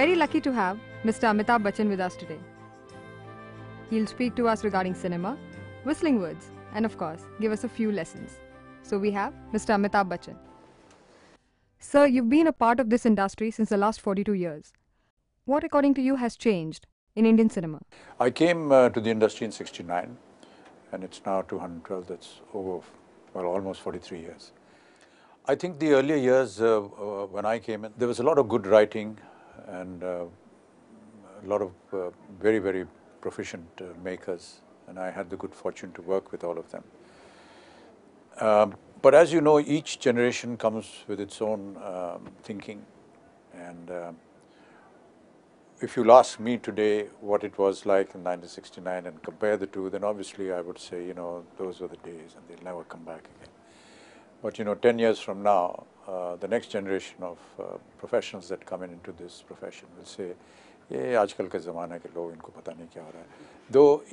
very lucky to have Mr. Amitabh Bachchan with us today. He'll speak to us regarding cinema, whistling words, and of course, give us a few lessons. So we have Mr. Amitabh Bachchan. Sir, you've been a part of this industry since the last 42 years. What, according to you, has changed in Indian cinema? I came to the industry in '69, and it's now 212. That's over, well, almost 43 years. I think the earlier years when I came in, there was a lot of good writing and a lot of very, very proficient makers, and I had the good fortune to work with all of them. But as you know, each generation comes with its own thinking, and if you'll ask me today what it was like in 1969 and compare the two, then obviously I would say, those were the days and they'll never come back again. But 10 years from now, the next generation of professionals that come into this profession will say, "Ye aajkal ka zamana ke log inko pata nahi kya ho raha hai." Though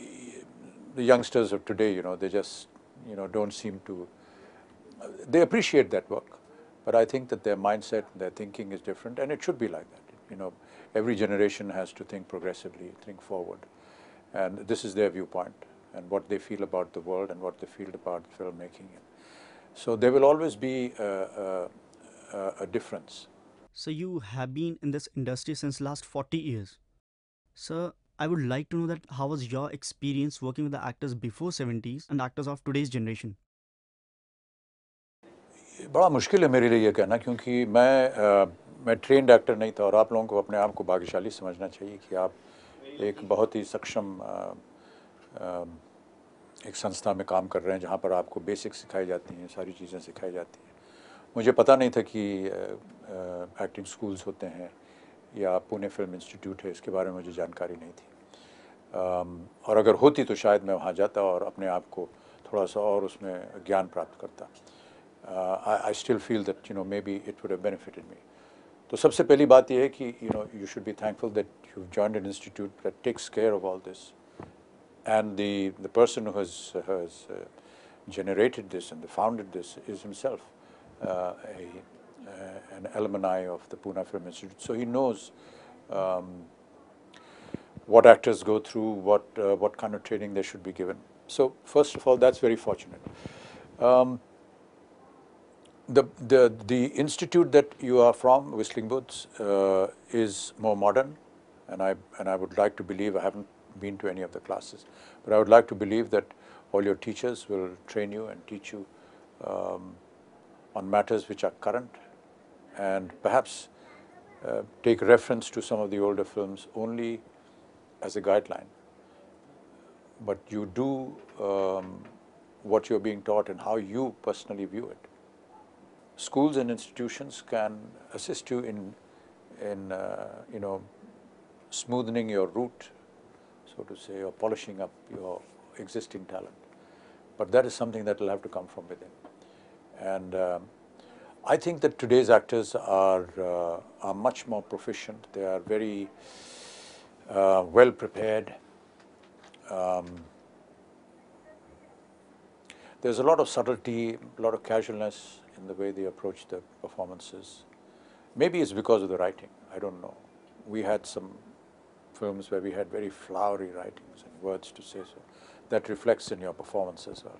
the youngsters of today, they just, don't seem to, they appreciate that work, but I think that their mindset, their thinking is different, and it should be like that. Every generation has to think progressively, think forward, and this is their viewpoint and what they feel about the world and what they feel about filmmaking. So there will always be a difference. So you have been in this industry since last 40 years. Sir, I would like to know that how was your experience working with the actors before 70s and actors of today's generation? बड़ा मुश्किल है मेरे लिए ये कहना, क्योंकि मैं trained actor नहीं था, और आप लोगों को अपने आप को भाग्यशाली समझना चाहिए कि आप एक बहुत ही सक्षम एक संस्था में काम कर रहे हैं जहाँ पर आपको बेसिक्स सिखाई जाती हैं, सारी चीज़ें सिखाई जाती हैं। मुझे पता नहीं था कि एक्टिंग स्कूल्स होते हैं या पुणे फिल्म इंस्टीट्यूट है, इसके बारे में मुझे जानकारी नहीं थी, और अगर होती तो शायद मैं वहाँ जाता और अपने आप को थोड़ा सा और उसमें ज्ञान प्राप्त करता. I still feel that maybe it would have benefited me. तो सबसे पहली बात यह है कि you should be thankful that you've joined an institute that takes care of all this, and the person who has generated this and founded this is himself an alumni of the Pune Film Institute, so he knows what actors go through, what kind of training they should be given. So first of all, that's very fortunate. The institute that you are from, Whistling Woods, is more modern, and I would like to believe, I haven't been to any of the classes, but I would like to believe that all your teachers will train you and teach you on matters which are current, and perhaps take reference to some of the older films only as a guideline, but you do what you're being taught and how you personally view it. Schools and institutions can assist you in smoothening your route, so to say, or polishing up your existing talent. But that is something that will have to come from within. And I think that today's actors are much more proficient. They are very well prepared. There's a lot of subtlety, a lot of casualness in the way they approach the performances. Maybe it's because of the writing, I don't know. We had some films where we had very flowery writings and words to say, so that reflects in your performance as well.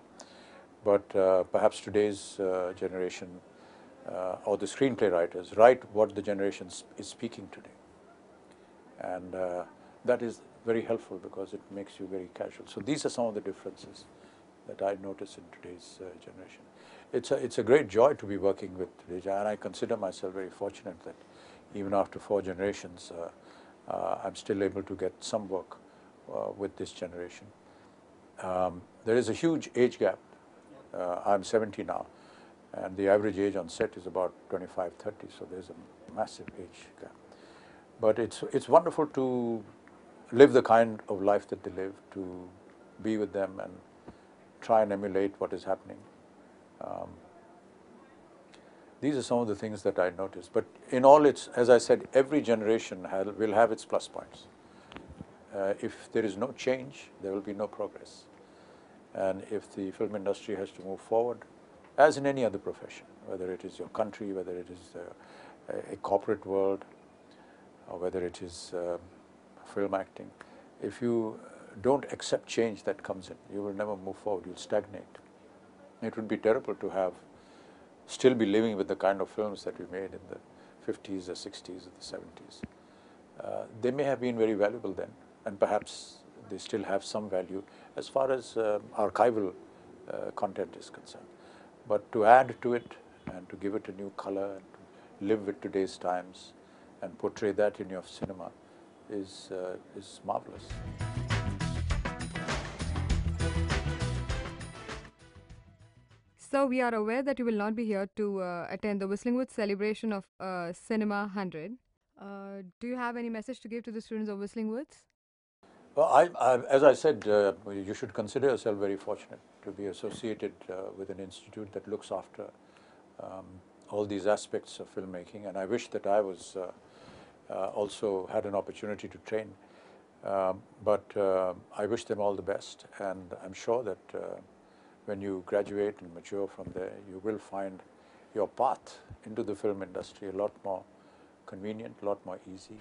But perhaps today's generation or the screenplay writers write what the generation is speaking today, and that is very helpful because it makes you very casual. So these are some of the differences that I notice in today's generation. It's a great joy to be working with today's, and I consider myself very fortunate that even after 4 generations, I'm still able to get some work with this generation. There is a huge age gap. I'm 70 now, and the average age on set is about 25, 30, so there's a massive age gap. But it's wonderful to live the kind of life that they live, to be with them and try and emulate what is happening. These are some of the things that I noticed. But in all, as I said, every generation will have its plus points. If there is no change, there will be no progress. And if the film industry has to move forward, as in any other profession, whether it is your country, whether it is a corporate world, or whether it is film acting, if you don't accept change that comes in, you will never move forward, you'll stagnate. It would be terrible to have, still be living with the kind of films that we made in the 50s, the 60s, or the 70s. They may have been very valuable then, and perhaps they still have some value as far as archival content is concerned. But to add to it and to give it a new color and to live with today's times and portray that in your cinema is marvelous. So we are aware that you will not be here to attend the Whistling Woods celebration of Cinema 100. Do you have any message to give to the students of Whistling Woods? Well, as I said, you should consider yourself very fortunate to be associated with an institute that looks after all these aspects of filmmaking, and I wish that I was also had an opportunity to train. But I wish them all the best, and I'm sure that when you graduate and mature from there, you will find your path into the film industry a lot more convenient, a lot more easy.